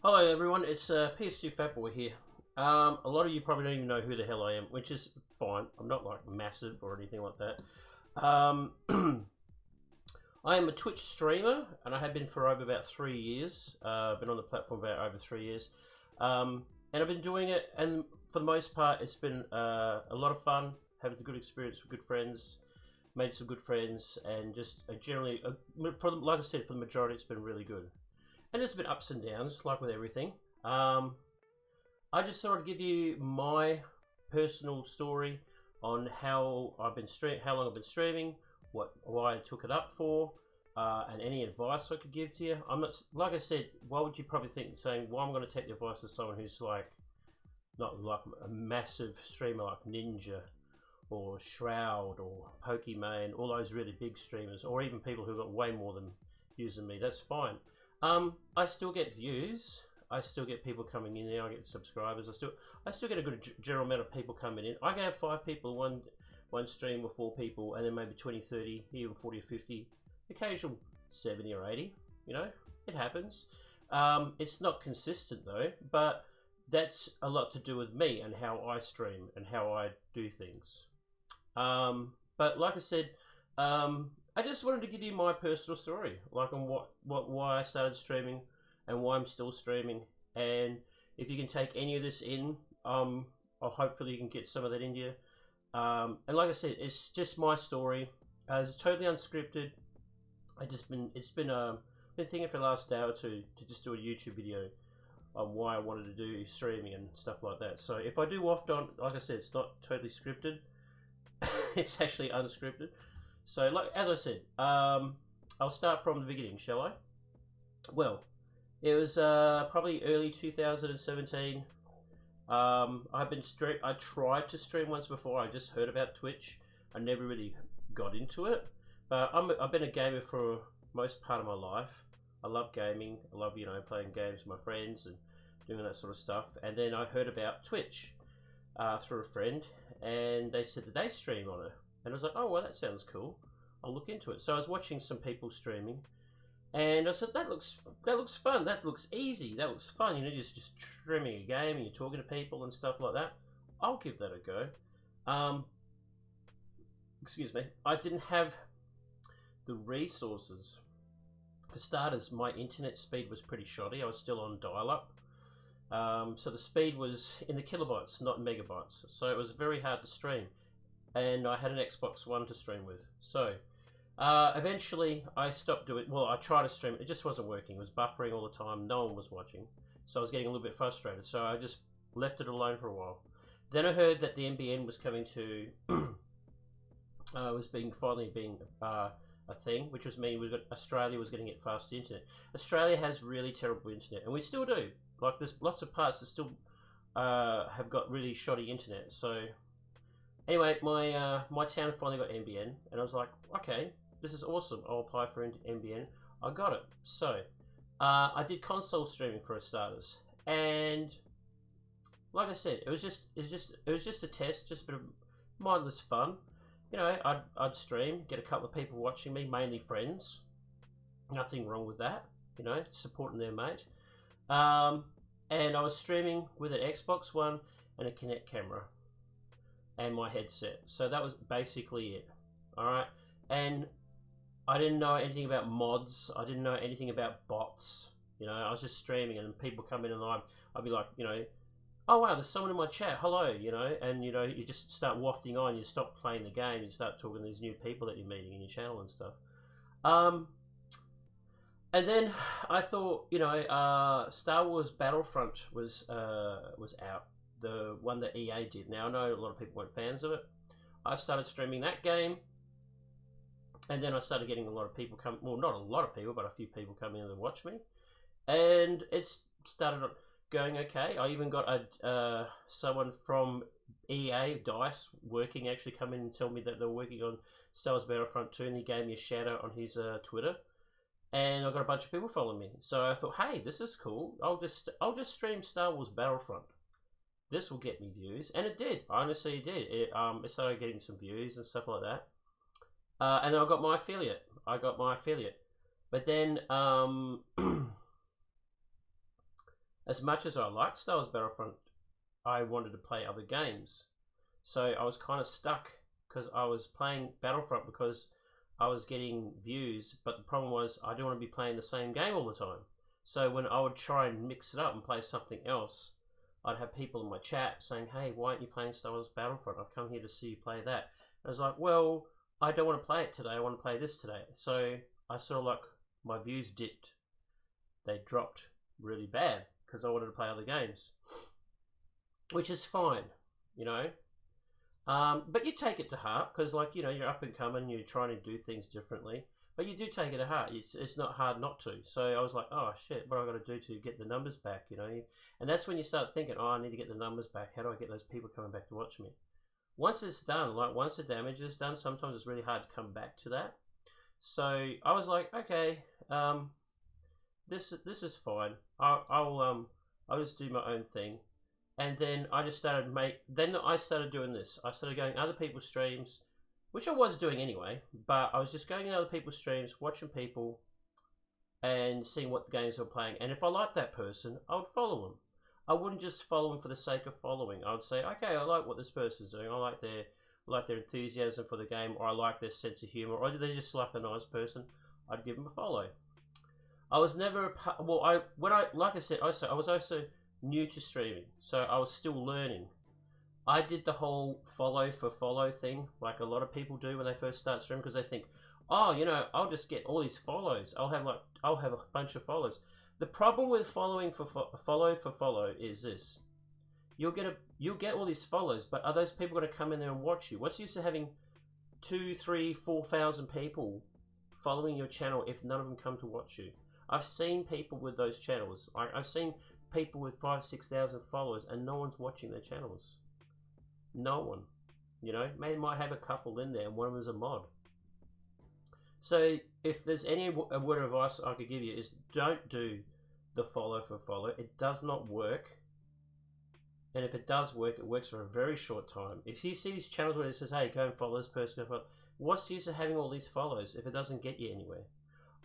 Hello everyone, it's PS2 Fatboy here. A lot of you probably don't even know who the hell I am, which is fine. I'm not like massive or anything like that. I am a Twitch streamer, and I have been for over about 3 years. I've been on the platform about over 3 years. And I've been doing it, and for the most part, it's been a lot of fun, having a good experience with good friends, made some good friends, and just generally, like I said, for the majority, it's been really good. And there's been ups and downs, like with everything. I just thought I'd give you my personal story on how I've been how long I've been streaming, why I took it up for, and any advice I could give to you. I'm not, like I said, why would you probably think saying, well, I'm going to take the advice of someone who's like not like a massive streamer like Ninja or Shroud or Pokimane, all those really big streamers, or even people who've got way more than views than me. That's fine. I still get views. I still get people coming in there. I get subscribers. I still get a good general amount of people coming in. I can have 5 people one stream, or 4 people, and then maybe 20, 30, even 40 or 50. Occasional 70 or 80. You know, it happens. It's not consistent though, but that's a lot to do with me and how I stream and how I do things. But like I said, I just wanted to give you my personal story, like on why I started streaming and why I'm still streaming. And if you can take any of this in, hopefully you can get some of that in you. And like I said, it's just my story. It's totally unscripted. Been thinking for the last day or two to just do a YouTube video on why I wanted to do streaming and stuff like that. So if I do waft on, like I said, it's not totally scripted. It's actually unscripted. So, like as I said, I'll start from the beginning, shall I? Well, it was probably early 2017. I tried to stream once before. I just heard about Twitch. I never really got into it. But I've been a gamer for most part of my life. I love gaming. I love playing games with my friends and doing that sort of stuff. And then I heard about Twitch through a friend, and they said that they stream on it. And I was like, oh, well, that sounds cool. I'll look into it. So I was watching some people streaming, and I said, that looks fun. That looks easy. That looks fun. Just streaming a game and you're talking to people and stuff like that. I'll give that a go. Excuse me. I didn't have the resources. For starters, my internet speed was pretty shoddy. I was still on dial-up. So the speed was in the kilobytes, not megabytes. So it was very hard to stream. And I had an Xbox One to stream with. So eventually I stopped doing. Well, I tried to stream. It just wasn't working. It was buffering all the time. No one was watching. So I was getting a little bit frustrated. So I just left it alone for a while. Then I heard that the NBN was coming to finally being a thing, which was meaning Australia was going to get fast internet. Australia has really terrible internet, and we still do. Like there's lots of parts that still have got really shoddy internet. So. Anyway, my town finally got NBN, and I was like, okay, this is awesome. I'll apply for NBN. I got it. So, I did console streaming for starters, and like I said, it was just a test, just a bit of mindless fun. I'd stream, get a couple of people watching me, mainly friends. Nothing wrong with that. Supporting their mate. And I was streaming with an Xbox One and a Kinect camera. And my headset. So that was basically it. Alright. And I didn't know anything about mods. I didn't know anything about bots. I was just streaming, and people come in, and I'd be like, oh wow, there's someone in my chat, hello, and you just start wafting on, you stop playing the game, you start talking to these new people that you're meeting in your channel and stuff. And then I thought, Star Wars Battlefront was out. The one that EA did. Now I know a lot of people weren't fans of it. I started streaming that game, and then I started getting a lot of people come. Well, not a lot of people, but a few people come in and watch me, and it started going okay. I even got someone from EA DICE working actually come in and tell me that they're working on Star Wars Battlefront 2, and he gave me a shout out on his Twitter, and I got a bunch of people following me. So I thought, hey, this is cool. I'll just stream Star Wars Battlefront. This will get me views, and it did. Honestly, it did. It started getting some views and stuff like that. And then I got my affiliate. But then as much as I liked Star Wars Battlefront, I wanted to play other games. So I was kind of stuck because I was playing Battlefront because I was getting views, but the problem was I didn't want to be playing the same game all the time. So when I would try and mix it up and play something else, I'd have people in my chat saying, hey, why aren't you playing Star Wars Battlefront? I've come here to see you play that. And I was like, well, I don't want to play it today. I want to play this today. So I sort of like, my views dipped. They dropped really bad because I wanted to play other games, which is fine, you know. But you take it to heart because, like, you know, you're up and coming, you're trying to do things differently, but you do take it to heart. It's not hard not to. So I was like, oh shit, what do I got to do to get the numbers back, you know? And that's when you start thinking, oh, I need to get the numbers back. How do I get those people coming back to watch me? Once it's done, like once the damage is done, sometimes it's really hard to come back to that. So I was like, okay, this is fine. I'll just do my own thing. And then I just started then I started doing this. I started going other people's streams, which I was doing anyway, but I was just going in other people's streams, watching people and seeing what the games they were playing. And if I liked that person, I would follow them. I wouldn't just follow them for the sake of following. I would say, okay, I like what this person's doing. I like their enthusiasm for the game, or I like their sense of humor, or they're just like a nice person. I'd give them a follow. I was never like I said, I was also new to streaming, so I was still learning. I did the whole follow for follow thing, like a lot of people do when they first start streaming, because they think, oh, you know, I'll just get all these follows. I'll have a bunch of follows. The problem with following for follow is this: you'll get all these follows, but are those people going to come in there and watch you? What's the use of having 2, 3, 4,000 people following your channel if none of them come to watch you? I've seen people with those channels. I've seen people with 5,000, 6,000 followers, and no one's watching their channels. No one. You know, they might have a couple in there, and one of them is a mod. So if there's any word of advice I could give you is don't do the follow for follow. It does not work. And if it does work, it works for a very short time. If you see these channels where it says, hey, go and follow this person, what's the use of having all these follows if it doesn't get you anywhere?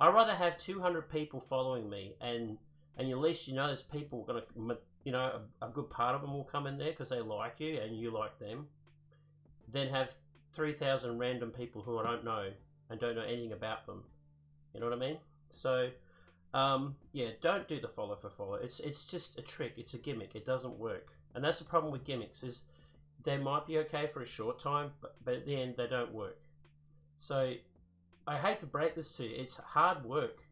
I'd rather have 200 people following me, and at least you know there's people going to, you know, a good part of them will come in there because they like you and you like them, than have 3,000 random people who I don't know and don't know anything about them. You know what I mean? So, yeah, don't do the follow for follow. It's just a trick. It's a gimmick. It doesn't work. And that's the problem with gimmicks, is they might be okay for a short time, but at the end they don't work. So I hate to break this to you. It's hard work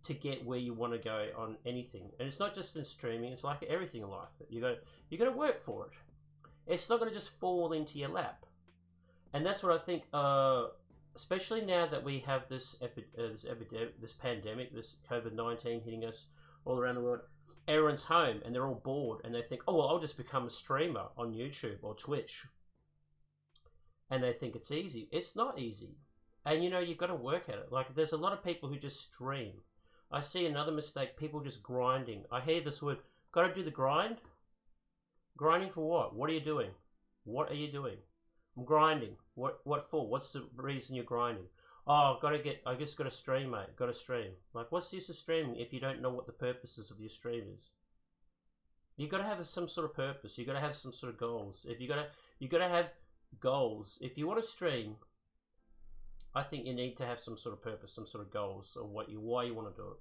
to get where you want to go on anything. And it's not just in streaming. It's like everything in life. You got to work for it. It's not going to just fall into your lap. And that's what I think, especially now that we have this pandemic, this COVID-19 hitting us all around the world. Everyone's home and they're all bored and they think, oh, well, I'll just become a streamer on YouTube or Twitch. And they think it's easy. It's not easy. And, you know, you've got to work at it. Like, there's a lot of people who just stream. I see another mistake, people just grinding. I hear this word, got to do the grind? Grinding for what? What are you doing? What are you doing? I'm grinding. What for? What's the reason you're grinding? Oh, I just got to stream, mate. Got to stream. Like, what's the use of streaming if you don't know what the purposes of your stream is? You got to have some sort of purpose. You got to have some sort of goals. If you got to have goals. If you want to stream, I think you need to have some sort of purpose, some sort of goals, or why you want to do it.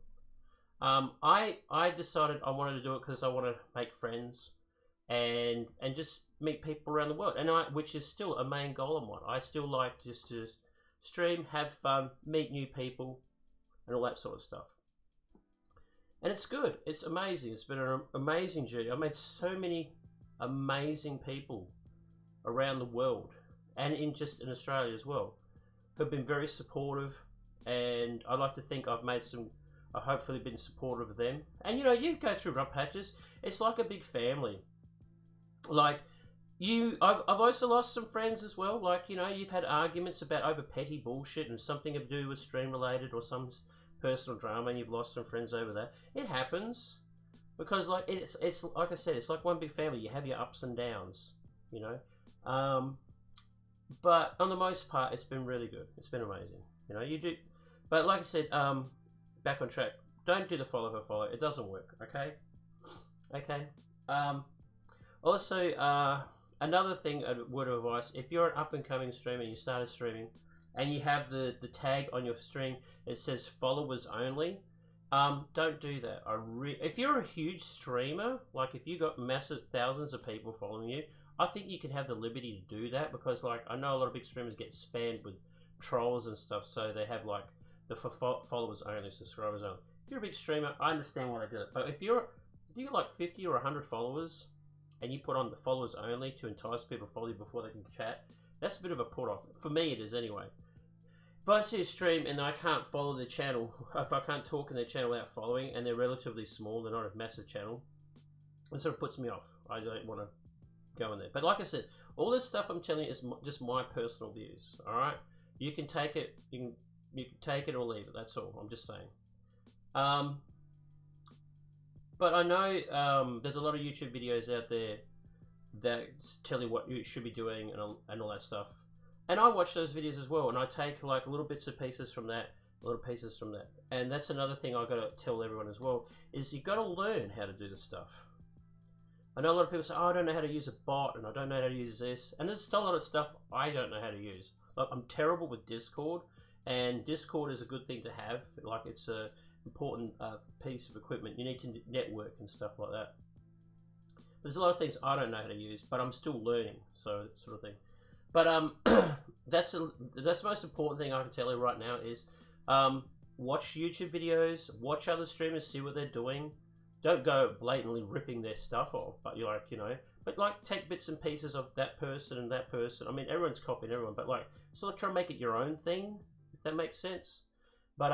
I decided I wanted to do it because I want to make friends and just meet people around the world, which is still a main goal of mine. I still like just to stream, have fun, meet new people, and all that sort of stuff. And it's good. It's amazing. It's been an amazing journey. I've met so many amazing people around the world, and in Australia as well, who've been very supportive. And I like to think I've hopefully been supportive of them. And, you know, you go through rough patches. It's like a big family. Like, I've also lost some friends as well. Like, you know, you've had arguments over petty bullshit and something to do with stream related or some personal drama, and you've lost some friends over that. It happens because, like, it's like I said, it's like one big family. You have your ups and downs, you know. But on the most part, it's been really good. It's been amazing. You know, you do. But like I said, back on track. Don't do the follow for follow. It doesn't work. Okay. Okay. Also, another thing, a word of advice: if you're an up and coming streamer, you started streaming, and you have the tag on your stream, it says followers only. Don't do that. If you're a huge streamer, like if you got massive thousands of people following you, I think you can have the liberty to do that, because like I know a lot of big streamers get spammed with trolls and stuff, so they have like the followers only, subscribers only. If you're a big streamer, I understand why they do it, but if you got like 50 or 100 followers, and you put on the followers only to entice people to follow you before they can chat, that's a bit of a put off. For me, it is anyway. If I see a stream and I can't follow the channel, if I can't talk in their channel without following, and they're relatively small, they're not a massive channel, it sort of puts me off. I don't want to go in there. But like I said, all this stuff I'm telling you is just my personal views. All right, you can take it, you can take it or leave it. That's all. I'm just saying. But I know there's a lot of YouTube videos out there that tell you what you should be doing and all that stuff. And I watch those videos as well, and I take like little bits and pieces from that, little pieces from that. And that's another thing I got to tell everyone as well, is you got to learn how to do this stuff. I know a lot of people say, oh, I don't know how to use a bot, and I don't know how to use this. And there's still a lot of stuff I don't know how to use. Like, I'm terrible with Discord, and Discord is a good thing to have. Like, it's a important piece of equipment. You need to network and stuff like that. There's a lot of things I don't know how to use, but I'm still learning, so that sort of thing. But that's the most important thing I can tell you right now is watch YouTube videos, watch other streamers, see what they're doing. Don't go blatantly ripping their stuff off, but you're like, you know, but like take bits and pieces of that person and that person. I mean, everyone's copying everyone, but like sort of try and make it your own thing, if that makes sense. But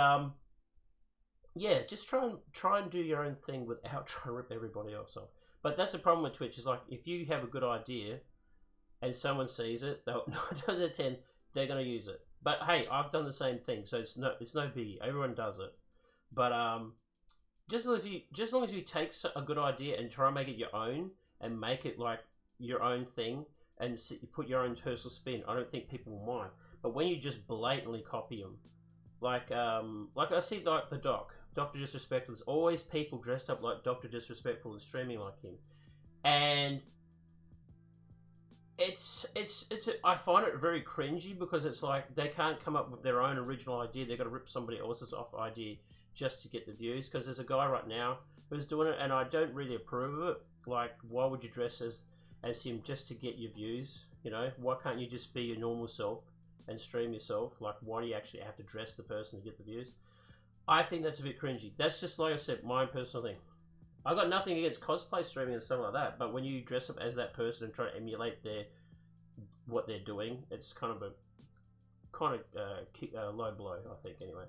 yeah, just try and do your own thing without trying to rip everybody else off. But that's the problem with Twitch, is like if you have a good idea and someone sees it, 9 times out of 10 they're going to use it. But hey, I've done the same thing, so it's no biggie. Everyone does it. But just as long as you take a good idea and try and make it your own and make it like your own thing and you put your own personal spin, I don't think people will mind. But when you just blatantly copy them, like I see like the Dr. Disrespectful, there's always people dressed up like Dr. Disrespectful and streaming like him, and I find it very cringy, because it's like they can't come up with their own original idea. They've got to rip somebody else's off idea just to get the views. Because there's a guy right now who's doing it, and I don't really approve of it. Like, why would you dress as him just to get your views? You know, why can't you just be your normal self and stream yourself? Like, why do you actually have to dress the person to get the views? I think that's a bit cringy. That's just, like I said, my personal thing. I got nothing against cosplay streaming and stuff like that, but when you dress up as that person and try to emulate what they're doing, it's kind of a low blow, I think. Anyway,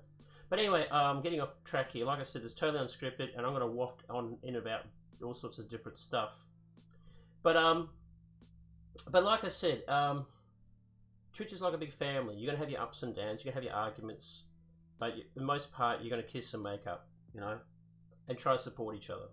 but anyway, getting off track here. Like I said, it's totally unscripted, and I'm going to waft on in about all sorts of different stuff. But like I said, Twitch is like a big family. You're going to have your ups and downs. You're going to have your arguments, but for the most part, you're going to kiss and make up, you know, and try to support each other.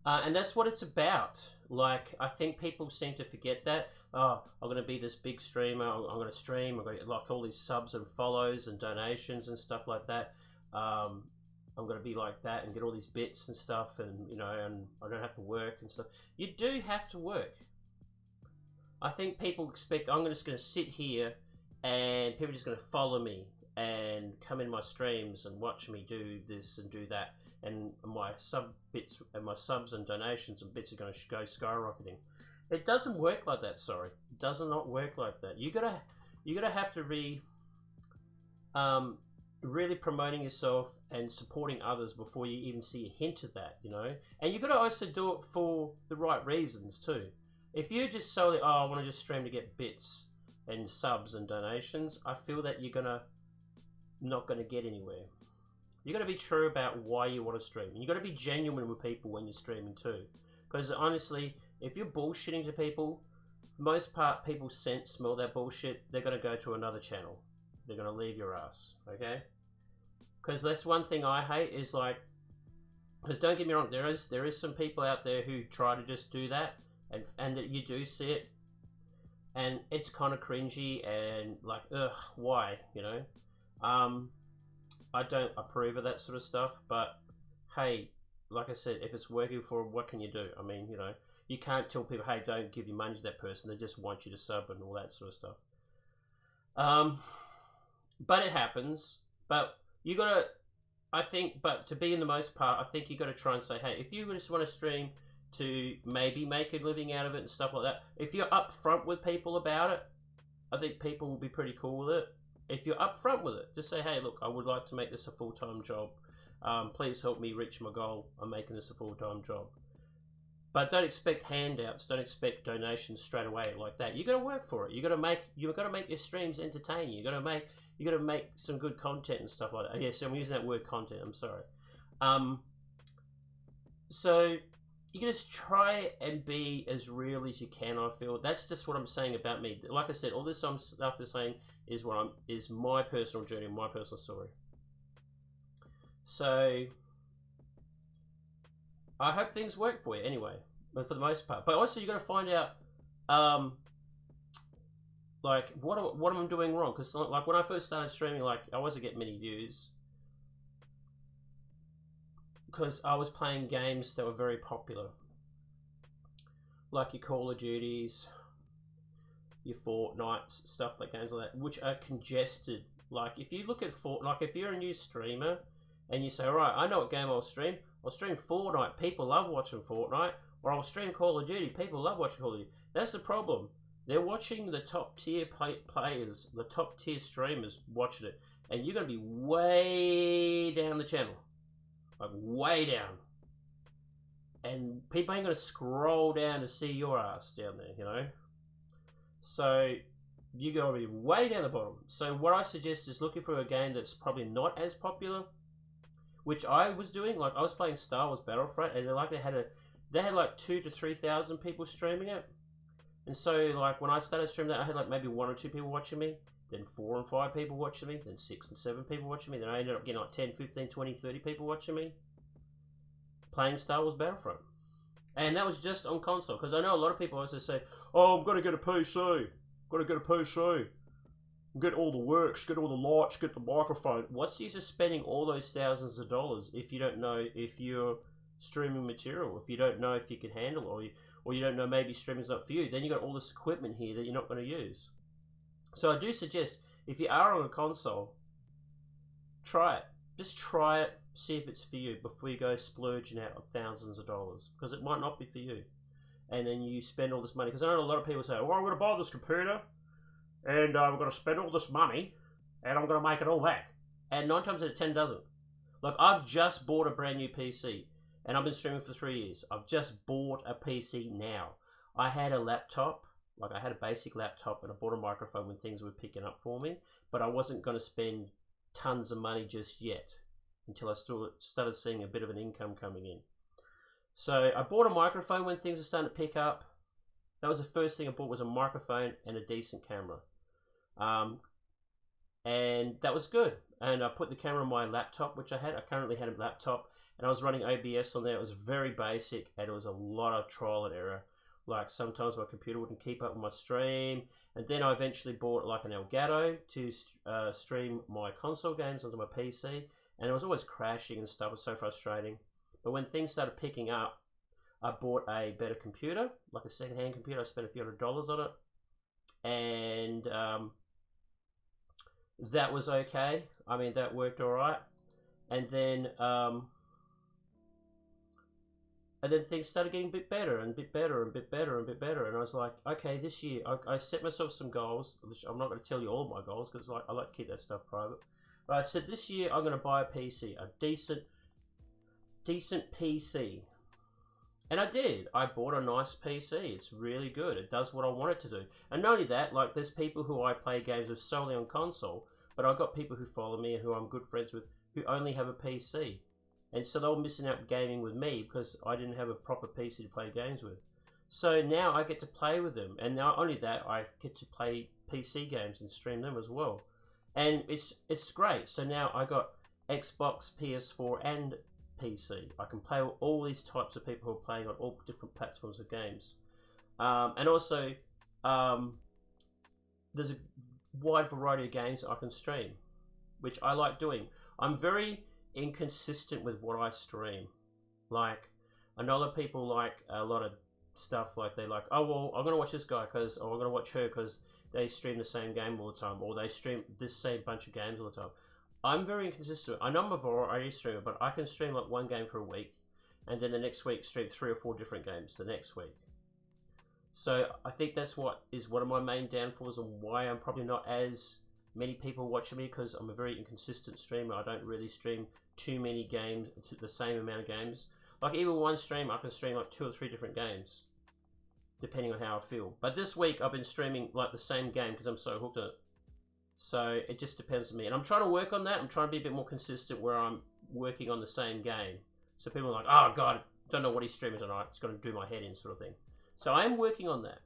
And that's what it's about. Like, I think people seem to forget that. Oh, I'm going to be this big streamer. I'm going to stream. I'm going to get like all these subs and follows and donations and stuff like that. I'm going to be like that and get all these bits and stuff, and you know, and I don't have to work and stuff. You do have to work. I think people expect I'm just going to sit here and people are just going to follow me and come in my streams and watch me do this and do that, and my bits and my subs and donations and bits are going to go skyrocketing. It doesn't work like that. Sorry, it does not work like that. You gotta have to be really promoting yourself and supporting others before you even see a hint of that, you know. And you gotta also do it for the right reasons too. If you just solely, oh, I want to just stream to get bits and subs and donations, I feel that you're not gonna get anywhere. You got to be true about why you want to stream. And you got to be genuine with people when you're streaming too. Because honestly, if you're bullshitting to people, for the most part, people smell that bullshit. They're going to go to another channel. They're going to leave your ass. Okay? Because that's one thing I hate is like, because don't get me wrong, there is some people out there who try to just do that, and that you do see it, and it's kind of cringy and like, ugh, why, you know? I don't approve of that sort of stuff, but hey, like I said, if it's working for them, what can you do? I mean, you know, you can't tell people, hey, don't give your money to that person. They just want you to sub and all that sort of stuff. But it happens. But you gotta, I think, but to be in the most part, I think you gotta try and say, hey, if you just want to stream to maybe make a living out of it and stuff like that, if you're upfront with people about it, I think people will be pretty cool with it. If you're upfront with it, just say, hey, look, I would like to make this a full-time job. Please help me reach my goal. I'm making this a full-time job. But don't expect handouts. Don't expect donations straight away like that. You got to work for it. You got to make your streams entertaining. You got to make some good content and stuff like that. Yes, I'm using that word content. I'm sorry. So you can just try and be as real as you can. I feel that's just what I'm saying about me. Like I said, all this stuff I'm saying is is my personal journey, my personal story. So I hope things work for you anyway, but for the most part. But also you got to find out, like what am I doing wrong? Because like when I first started streaming, like I wasn't getting many views because I was playing games that were very popular, like your Call of Duties, your Fortnites, stuff like games like that, which are congested. Like if you look at like if you're a new streamer and you say, all right, I know what game I'll stream. I'll stream Fortnite. People love watching Fortnite. Or I'll stream Call of Duty. People love watching Call of Duty. That's the problem. They're watching the top tier players, the top tier streamers watching it. And you're going to be way down the channel. Like way down. And people ain't going to scroll down to see your ass down there, you know. So you got to be way down the bottom. So what I suggest is looking for a game that's probably not as popular, which I was doing. Like I was playing Star Wars Battlefront, and they had like 2,000 to 3,000 people streaming it. And so like when I started streaming that, I had like maybe 1 or 2 people watching me, then 4 and 5 people watching me, then 6 and 7 people watching me. Then I ended up getting like 10, 15, 20, 30 people watching me playing Star Wars Battlefront. And that was just on console, because I know a lot of people also say, oh, I'm going to get a PC. Got to get a PC. Get all the works, get all the lights, get the microphone. What's the use of spending all those thousands of dollars if you don't know if you're streaming material, if you don't know if you can handle it, or you don't know maybe streaming's not for you? Then you got all this equipment here that you're not going to use. So I do suggest, if you are on a console, try it. Just try it, see if it's for you before you go splurging out thousands of dollars, because it might not be for you. And then you spend all this money, because I know a lot of people say, well, I'm going to buy this computer, and I'm going to spend all this money, and I'm going to make it all back. And 9 times out of 10 doesn't. Like, I've just bought a brand new PC, and I've been streaming for 3 years. I've just bought a PC now. I had a laptop, like I had a basic laptop, and I bought a microphone when things were picking up for me, but I wasn't going to spend tons of money just yet, until I started seeing a bit of an income coming in. So I bought a microphone when things were starting to pick up. That was the first thing I bought, was a microphone and a decent camera. And that was good. And I put the camera on my laptop, which I currently had a laptop, and I was running OBS on there. It was very basic, and it was a lot of trial and error. Like sometimes my computer wouldn't keep up with my stream, and then I eventually bought like an Elgato to stream my console games onto my PC, and it was always crashing and stuff. It was so frustrating. But when things started picking up, I bought a better computer, like a second-hand computer. I spent a few $100s on it, and that was okay. I mean, that worked all right. And then things started getting a bit better and a bit better and a bit better and a bit better. And I was like, okay, this year I set myself some goals, which I'm not going to tell you all my goals because I like to keep that stuff private. But I said this year I'm going to buy a PC, a decent PC. And I did. I bought a nice PC. It's really good. It does what I want it to do. And not only that, like there's people who I play games with solely on console, but I've got people who follow me and who I'm good friends with who only have a PC. And so they were missing out gaming with me because I didn't have a proper PC to play games with. So now I get to play with them. And not only that, I get to play PC games and stream them as well. And it's great. So now I got Xbox, PS4 and PC. I can play with all these types of people who are playing on all different platforms of games. And also, there's a wide variety of games I can stream, which I like doing. I'm very inconsistent with what I stream. Like, I know a lot of people like a lot of stuff, like they like, oh well, I'm gonna watch this guy because, or I'm gonna watch her because they stream the same game all the time, or they stream this same bunch of games all the time. I'm very inconsistent. I know I'm a variety streamer, but I can stream like one game for a week, and then the next week stream 3 or 4 different games the next week. So I think that's what is one of my main downfalls and why I'm probably not as many people watching me, because I'm a very inconsistent streamer. I don't really stream too many games, the same amount of games. Like even one stream, I can stream like 2 or 3 different games, depending on how I feel. But this week I've been streaming like the same game because I'm so hooked on it. So it just depends on me. And I'm trying to work on that. I'm trying to be a bit more consistent where I'm working on the same game. So people are like, oh God, don't know what he's streaming tonight. It's going to do my head in, sort of thing. So I am working on that.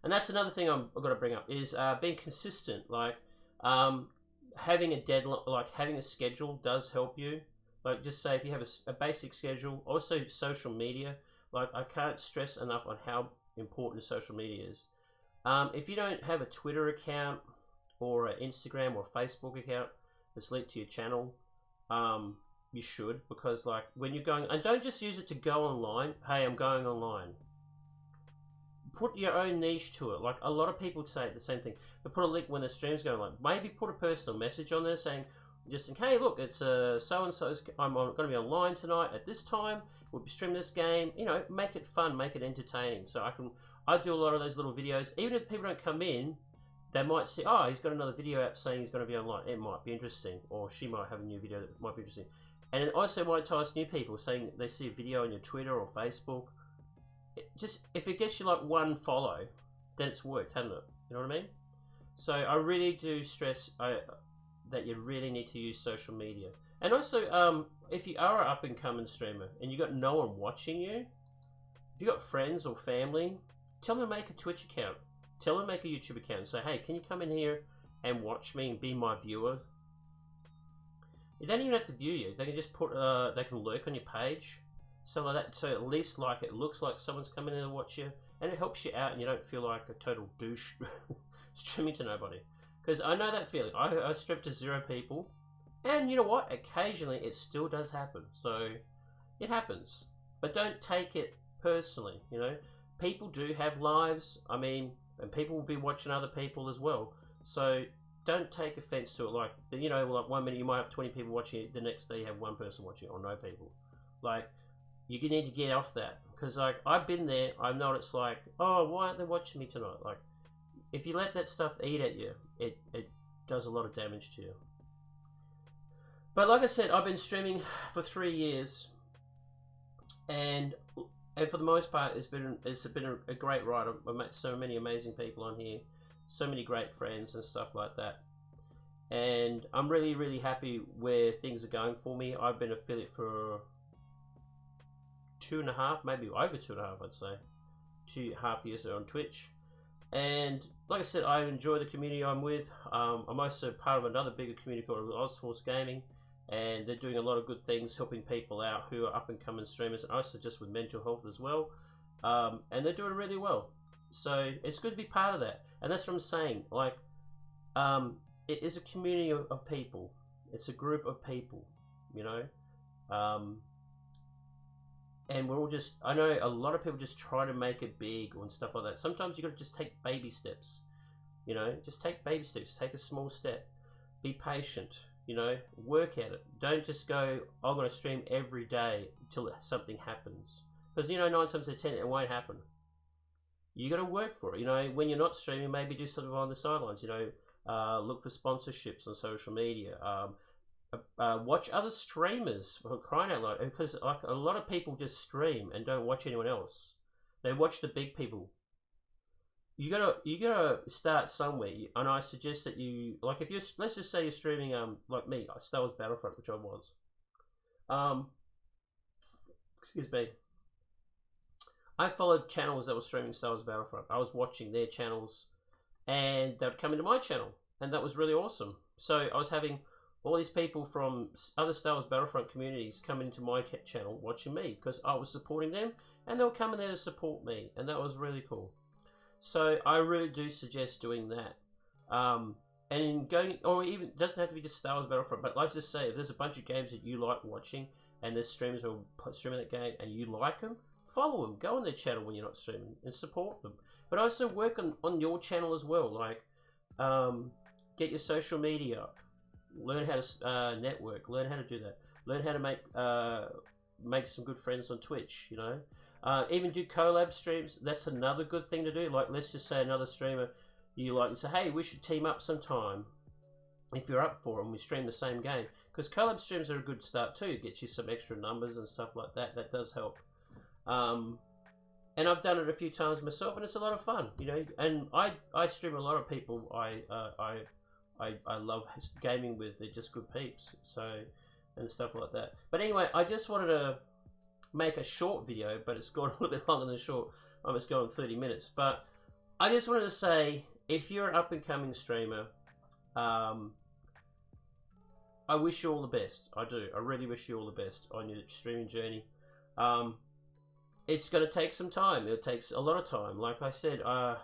And that's another thing I've got to bring up is being consistent. Like having a deadline, like having a schedule does help you. Like just say if you have a basic schedule, also social media. Like I can't stress enough on how important social media is. If you don't have a Twitter account or an Instagram or Facebook account that's linked to your channel, you should, because like when you're going, and don't just use it to go online. Hey, I'm going online. Put your own niche to it. Like a lot of people say the same thing. They put a link when the stream's going on. Maybe put a personal message on there saying, just in, hey, look, it's so-and-so's, I'm going to be online tonight at this time. We'll be streaming this game. You know, make it fun, make it entertaining. So I do a lot of those little videos. Even if people don't come in, they might see, oh, he's got another video out saying he's going to be online. It might be interesting. Or she might have a new video that might be interesting. And it also might entice new people, saying they see a video on your Twitter or Facebook. Just, if it gets you like one follow, then it's worked, hasn't it? You know what I mean? So I really do stress that you really need to use social media. And also, if you are an up-and-coming streamer and you got no one watching you, if you got friends or family, tell them to make a Twitch account. Tell them to make a YouTube account and say, hey, can you come in here and watch me and be my viewer? They don't even have to view you. They can just put, they can lurk on your page. So like that, so at least like it looks like someone's coming in to watch you, and it helps you out, and you don't feel like a total douche streaming to nobody. Because I know that feeling. I stream to 0 people, and you know what? Occasionally it still does happen. So it happens, but don't take it personally. You know, people do have lives. I mean, and people will be watching other people as well. So don't take offense to it. Like, you know, like 1 minute you might have 20 people watching it, the next day you have 1 person watching it, or no people. Like, you need to get off that, because like I've been there. I know what it's like. Oh, why aren't they watching me tonight? Like, if you let that stuff eat at you, it does a lot of damage to you. But like I said, I've been streaming for 3 years, and for the most part, it's been a great ride. I've met so many amazing people on here, so many great friends and stuff like that. And I'm really, really happy where things are going for me. I've been affiliate for 2.5, maybe over 2.5, I'd say. 2.5 years on Twitch. And like I said, I enjoy the community I'm with. I'm also part of another bigger community called Ozforce Gaming, and they're doing a lot of good things, helping people out who are up and coming streamers, and also just with mental health as well. And they're doing really well. So it's good to be part of that. And that's what I'm saying. Like, it is a community of people. It's a group of people, you know. And we're all just, I know a lot of people just try to make it big and stuff like that. Sometimes you got to just take baby steps, you know, just take baby steps, take a small step, be patient, you know, work at it. Don't just go, I'm going to stream every day until something happens. Because, you know, 9 times out of 10, it won't happen. You got to work for it. You know, when you're not streaming, maybe do something on the sidelines, you know, look for sponsorships on social media, watch other streamers, for crying out loud, because like a lot of people just stream and don't watch anyone else. They watch the big people. You gotta start somewhere, and I suggest that you, like, if you're, let's just say you're streaming like me, Star Wars Battlefront, which I was, excuse me, I followed channels that were streaming Star Wars Battlefront. I was watching their channels, and they would come into my channel, and that was really awesome. So I was having all these people from other Star Wars Battlefront communities come into my channel watching me, because I was supporting them, and they were coming there to support me, and that was really cool. So I really do suggest doing that. And going, or even, it doesn't have to be just Star Wars Battlefront, but let's just say if there's a bunch of games that you like watching, and there's streamers who are streaming that game, and you like them, follow them. Go on their channel when you're not streaming and support them. But also work on your channel as well. Like, get your social media up. Learn how to network. Learn how to do that. Learn how to make some good friends on Twitch. You know, even do collab streams. That's another good thing to do. Like, let's just say another streamer you like, and say, hey, we should team up sometime. If you're up for it, and we stream the same game, because collab streams are a good start too. It gets you some extra numbers and stuff like that. That does help. And I've done it a few times myself, and it's a lot of fun, you know. And I stream a lot of people I love gaming with. They're just good peeps, so, and stuff like that. But anyway, I just wanted to make a short video, but it's gone a little bit longer than short. It's going 30 minutes. But I just wanted to say, if you're an up and coming streamer, I wish you all the best. I do. I really wish you all the best on your streaming journey. It's going to take some time. It takes a lot of time. Like I said, I've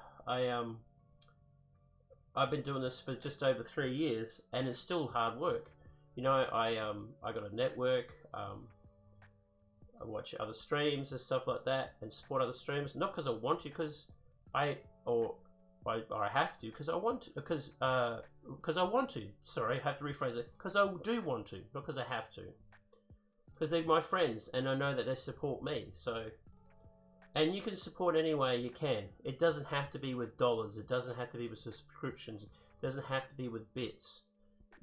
been doing this for just over 3 years, and it's still hard work. You know, I got a network. I watch other streams and stuff like that, and support other streams. Not because I want to, because I have to, because I want to, because I want to. Sorry, I have to rephrase it. Because I do want to, not because I have to. Because they're my friends, and I know that they support me. So, and you can support any way you can. It doesn't have to be with dollars. It doesn't have to be with subscriptions. It doesn't have to be with bits.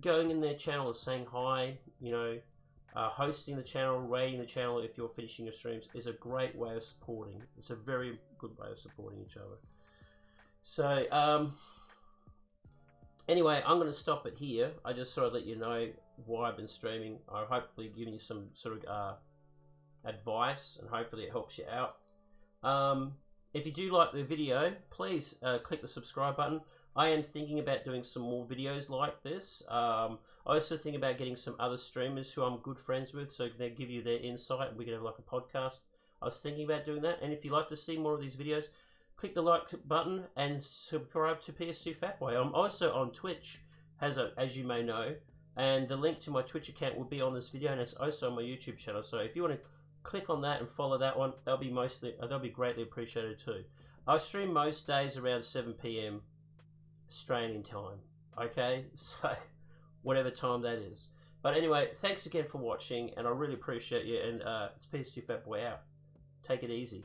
Going in their channel and saying hi, you know, hosting the channel, rating the channel if you're finishing your streams is a great way of supporting. It's a very good way of supporting each other. So, anyway, I'm going to stop it here. I just thought I'd let you know why I've been streaming. I'm hopefully giving you some sort of advice, and hopefully it helps you out. If you do like the video, please click the subscribe button. I am thinking about doing some more videos like this. I also think about getting some other streamers who I'm good friends with, so they give you their insight, and we can have like a podcast. I was thinking about doing that, and if you'd like to see more of these videos, click the like button and subscribe to PS2 Fatboy. I'm also on Twitch, as you may know, and the link to my Twitch account will be on this video, and it's also on my YouTube channel. So if you want to click on that and follow that one, that'll be greatly appreciated too. I stream most days around 7 PM Australian time. Okay, so whatever time that is. But anyway, thanks again for watching, and I really appreciate you. And it's PS2 Fatboy out. Take it easy.